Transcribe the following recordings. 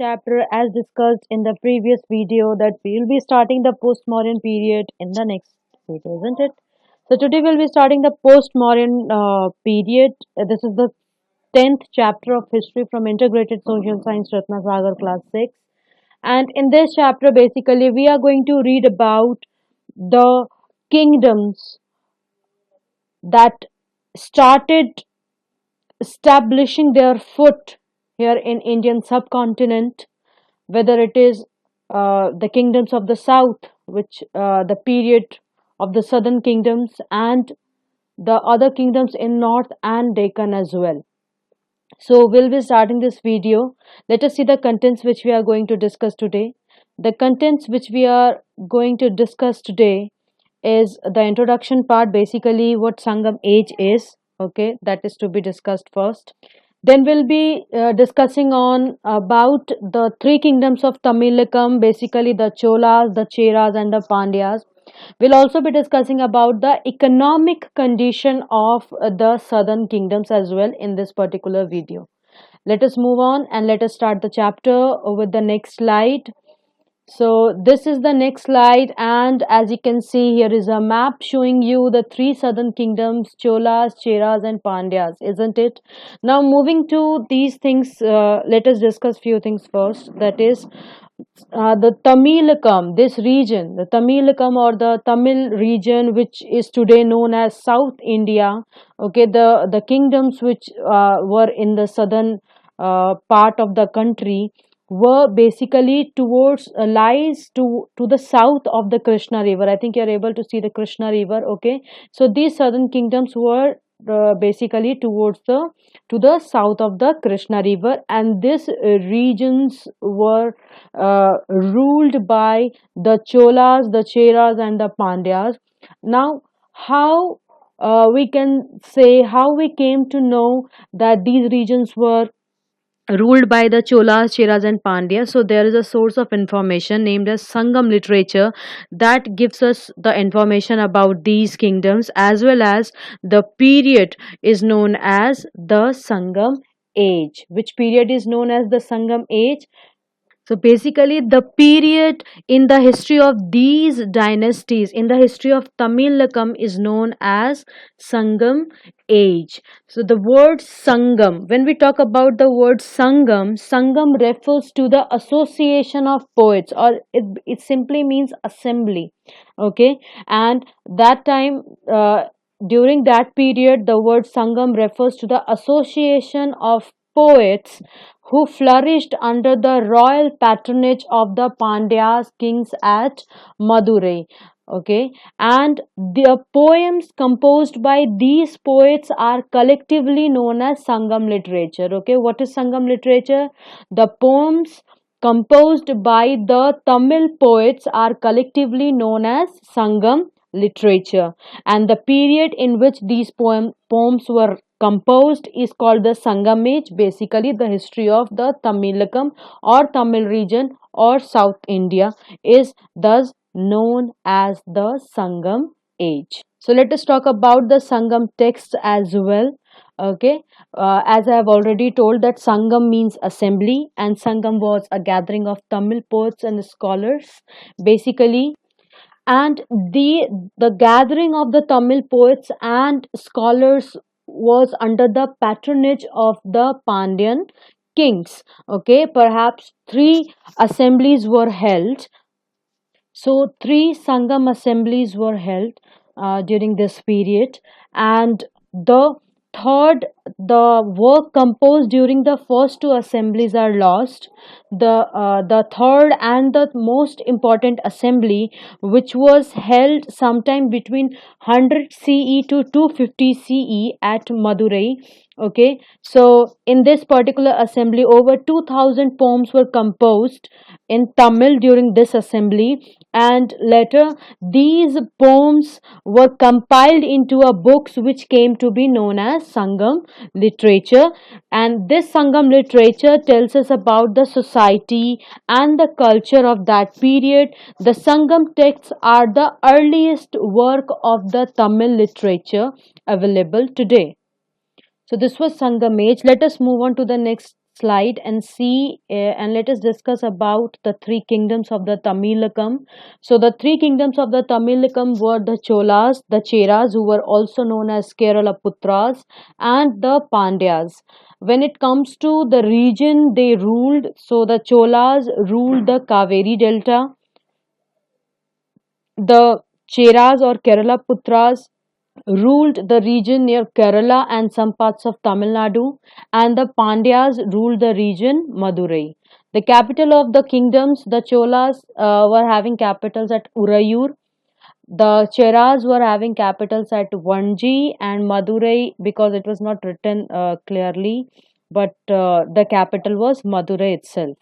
chapter, as discussed in the previous video, that we will be starting the post-Mauryan period in the next video, isn't it? So today we'll be starting the post-Mauryan period. This is the 10th chapter of history from Integrated Social Science Ratna Sagar class 6. And in this chapter, basically, we are going to read about the kingdoms that started establishing their foot here in Indian subcontinent, whether it is the kingdoms of the south, which the period of the southern kingdoms, and the other kingdoms in north and Deccan as well. So we'll be starting this video. Let us see the contents which we are going to discuss today. The contents which we are going to discuss today is the introduction part, basically what Sangam age is. Okay, that is to be discussed first. Then we'll be discussing on about the three kingdoms of Tamilakam, basically the Cholas, the Cheras, and the Pandyas. We'll also be discussing about the economic condition of the southern kingdoms as well in this particular video. Let us move on and let us start the chapter with the next slide. So this is the next slide, and as you can see, here is a map showing you the three southern kingdoms: Cholas, Cheras, and Pandyas, isn't it? Now moving to these things, let us discuss few things first. That is the Tamilakam, this region, the Tamilakam or the Tamil region, which is today known as South India. Okay, the kingdoms which were in the southern part of the country were basically towards lies to the south of the Krishna river. I think you're able to see the Krishna river. Okay, so these southern kingdoms were basically towards the to the south of the Krishna river, and these regions were ruled by the Cholas, the Cheras, and the Pandyas. Now, how we can say how we came to know that these regions were ruled by the Cholas, Cheras, and Pandyas. So there is a source of information named as Sangam literature that gives us the information about these kingdoms, as well as the period is known as the Sangam age. Which period is known as the Sangam age? So basically, the period in the history of these dynasties, in the history of Tamilakam, is known as Sangam age. So the word Sangam, when we talk about the word Sangam, Sangam refers to the association of poets, or it simply means assembly. Okay, and that time, during that period, the word Sangam refers to the association of poets who flourished under the royal patronage of the Pandyas kings at Madurai. Okay, and the poems composed by these poets are collectively known as Sangam literature. Okay, what is Sangam literature? The poems composed by the Tamil poets are collectively known as Sangam literature, and the period in which these poems were composed is called the Sangam age, basically the history of the Tamilakam or Tamil region or South India is thus known as the Sangam age. So let us talk about the Sangam texts as well. Okay, as I have already told that Sangam means assembly, and Sangam was a gathering of Tamil poets and scholars, basically, and the gathering of the Tamil poets and scholars was under the patronage of the Pandyan kings. Okay, perhaps three assemblies were held. So three Sangam assemblies were held during this period, and the third, the work composed during the first two assemblies are lost. The third and the most important assembly, which was held sometime between 100 CE to 250 CE at Madurai. Okay, so in this particular assembly, over 2000 poems were composed in Tamil during this assembly, and later these poems were compiled into a books which came to be known as Sangam literature. And this Sangam literature tells us about the society and the culture of that period. The Sangam texts are the earliest work of the Tamil literature available today. So this was Sangam age. Let us move on to the next slide and see and let us discuss about the three kingdoms of the Tamilakam. So the three kingdoms of the Tamilakam were the Cholas, the Cheras, who were also known as Kerala Putras, and the Pandyas. When it comes to the region they ruled, so the Cholas ruled the Kaveri Delta, the Cheras or Kerala Putras ruled the region near Kerala and some parts of Tamil Nadu, and the Pandyas ruled the region Madurai. The capital of the kingdoms, the Cholas were having capitals at Urayur, the Cheras were having capitals at Vanji and Madurai, because it was not written clearly, but the capital was Madurai itself.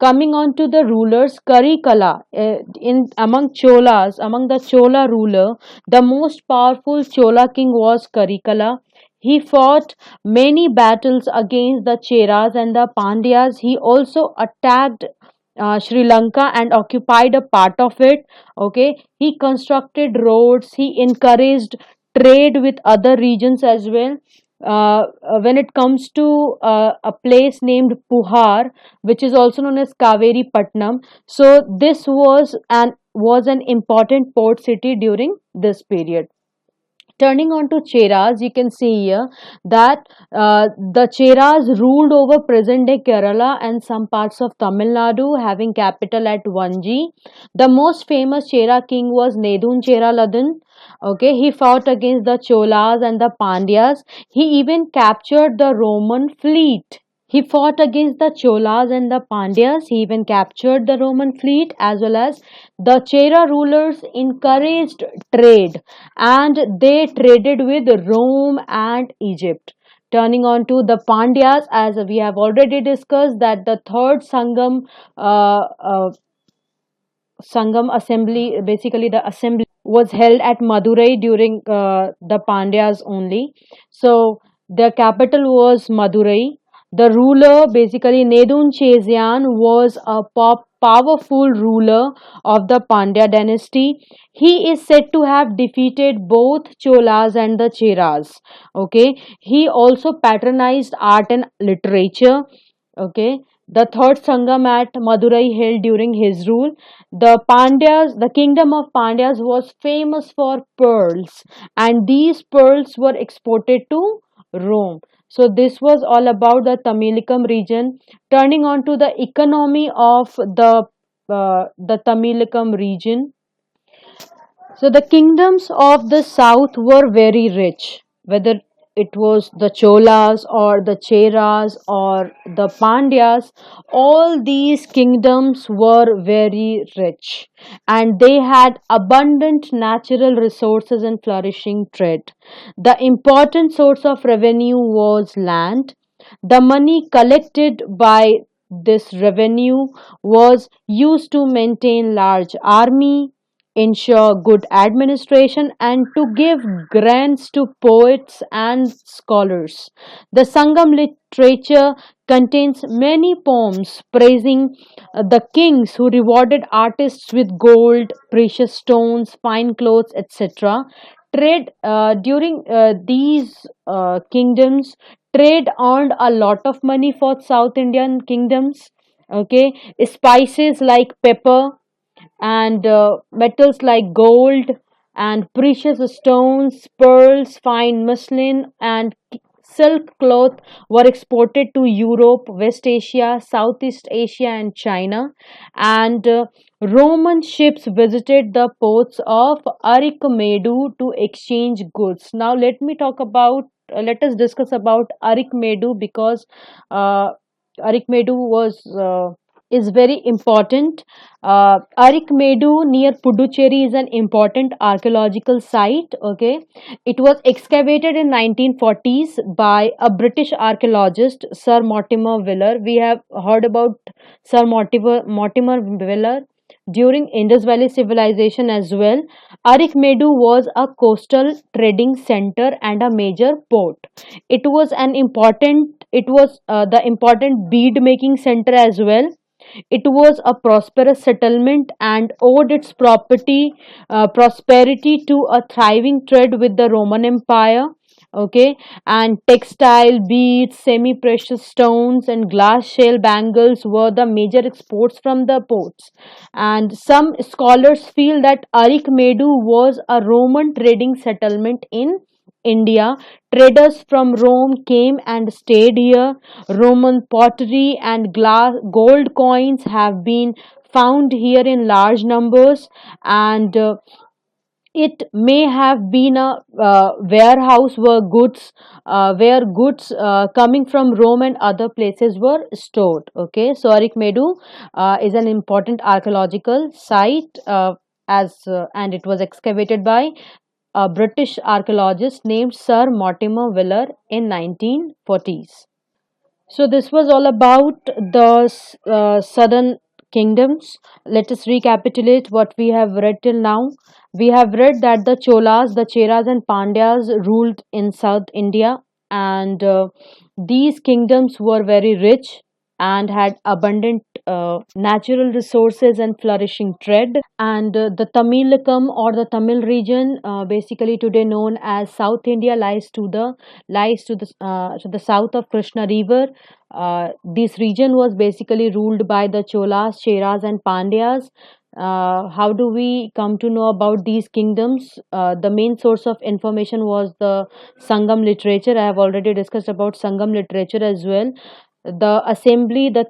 Coming on to the rulers, Karikala, in among Cholas, among the Chola ruler, the most powerful Chola king was Karikala. He fought many battles against the Cheras and the Pandyas. He also attacked Sri Lanka and occupied a part of it. Okay, he constructed roads. He encouraged trade with other regions as well. When it comes to a place named Puhar, which is also known as Kaveri Patnam. So this was an important port city during this period. Turning on to Cheras, you can see here that the Cheras ruled over present day Kerala and some parts of Tamil Nadu, having capital at Vanji. The most famous Chera king was Nedun Chera Ladan. Okay, he fought against the Cholas and the Pandyas. He even captured the Roman fleet. He fought against the Cholas and the Pandyas. He even captured the Roman fleet, as well as the Chera rulers encouraged trade, and they traded with Rome and Egypt. Turning on to the Pandyas, as we have already discussed, that the third Sangam assembly, basically the assembly was held at Madurai during the Pandyas only. So the capital was Madurai. The ruler, basically Nedun Chezian, was a powerful ruler of the Pandya dynasty. He is said to have defeated both Cholas and the Cheras. Okay, he also patronized art and literature. Okay, the third Sangam at Madurai held during his rule. The Pandyas, the kingdom of Pandyas was famous for pearls, and these pearls were exported to Rome. So this was all about the Tamilikam region. Turning on to the economy of the Tamilikam region. So the kingdoms of the south were very rich, whether it was the Cholas or the Cheras or the Pandyas, all these kingdoms were very rich, and they had abundant natural resources and flourishing trade. The important source of revenue was land. The money collected by this revenue was used to maintain large army, ensure good administration, and to give grants to poets and scholars. The Sangam literature contains many poems praising the kings who rewarded artists with gold, precious stones, fine clothes, etc. Trade during these kingdoms, trade earned a lot of money for South Indian kingdoms. Okay, spices like pepper and metals like gold and precious stones, pearls, fine muslin, and silk cloth were exported to Europe, West Asia, Southeast Asia, and China. And Roman ships visited the ports of Arikmedu to exchange goods. Now, let us discuss about Arikmedu, because Arikmedu is very important. Arikmedu near Puducherry is an important archaeological site. Okay, it was excavated in 1940s by a British archaeologist, Sir Mortimer Wheeler. We have heard about Sir Mortimer Wheeler during Indus Valley civilization as well. Arikmedu was a coastal trading center and a major port. It was the important bead making center as well. It was a prosperous settlement and owed its prosperity to a thriving trade with the Roman Empire. Okay, and textile, beads, semi-precious stones, and glass shell bangles were the major exports from the ports. And some scholars feel that Arikmedu was a Roman trading settlement in India. Traders from Rome came and stayed here. Roman pottery and glass gold coins have been found here in large numbers, and it may have been a warehouse where goods coming from Rome and other places were stored. Okay, so Arikmedu is an important archaeological site, and it was excavated by a British archaeologist named Sir Mortimer Wheeler in 1940s. So this was all about the southern kingdoms. Let us recapitulate what we have read till now. We have read that the Cholas, the Cheras, and Pandyas ruled in South India, and these kingdoms were very rich and had abundant natural resources and flourishing trade. And the Tamilakam, or the Tamil region, basically today known as South India, lies to the south of Krishna River. This region was basically ruled by the Cholas, Cheras, and Pandyas. How do we come to know about these kingdoms? The main source of information was the Sangam literature. I have already discussed about Sangam literature as well. The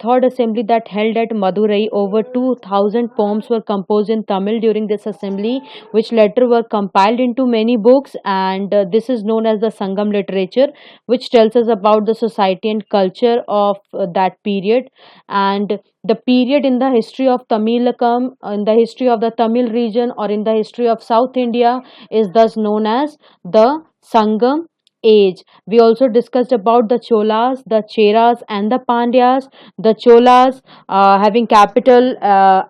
third assembly that held at Madurai, over 2000 poems were composed in Tamil during this assembly, which later were compiled into many books, and this is known as the Sangam literature, which tells us about the society and culture of that period. And the period in the history of Tamilakam, in the history of the Tamil region, or in the history of South India, is thus known as the Sangam age. We also discussed about the Cholas, the Cheras, and the Pandyas. The Cholas, having capital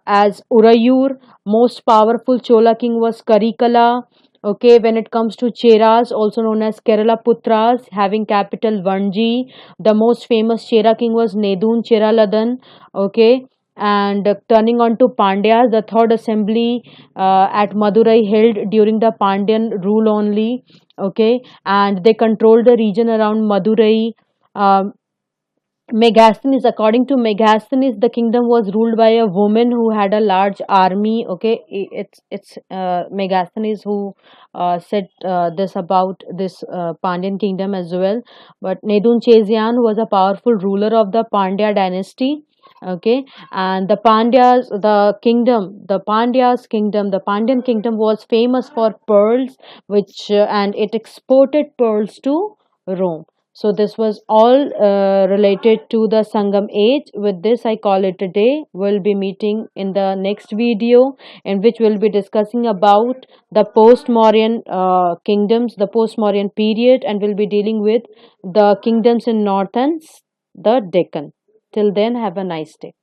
as Urayur, most powerful Chola king was Karikala. Okay, when it comes to Cheras, also known as Kerala Putras, having capital Vanji, the most famous Chera king was Nedun Cheraladan. Okay, and turning on to Pandyas, the third assembly at Madurai held during the Pandyan rule only. Okay, and they controlled the region around Madurai. Um, Megasthenes, according to Megasthenes, the kingdom was ruled by a woman who had a large army. Okay, it's Megasthenes who said this about this Pandyan kingdom as well. But Nedun Chezian was a powerful ruler of the Pandya dynasty. Okay, and the Pandyan kingdom was famous for pearls, which and it exported pearls to Rome. So this was all related to the Sangam age. With this, I call it a day. We'll be meeting in the next video, in which we'll be discussing about the post-Mauryan kingdoms, the post-Mauryan period, and we'll be dealing with the kingdoms in North and the Deccan. Till then, have a nice day.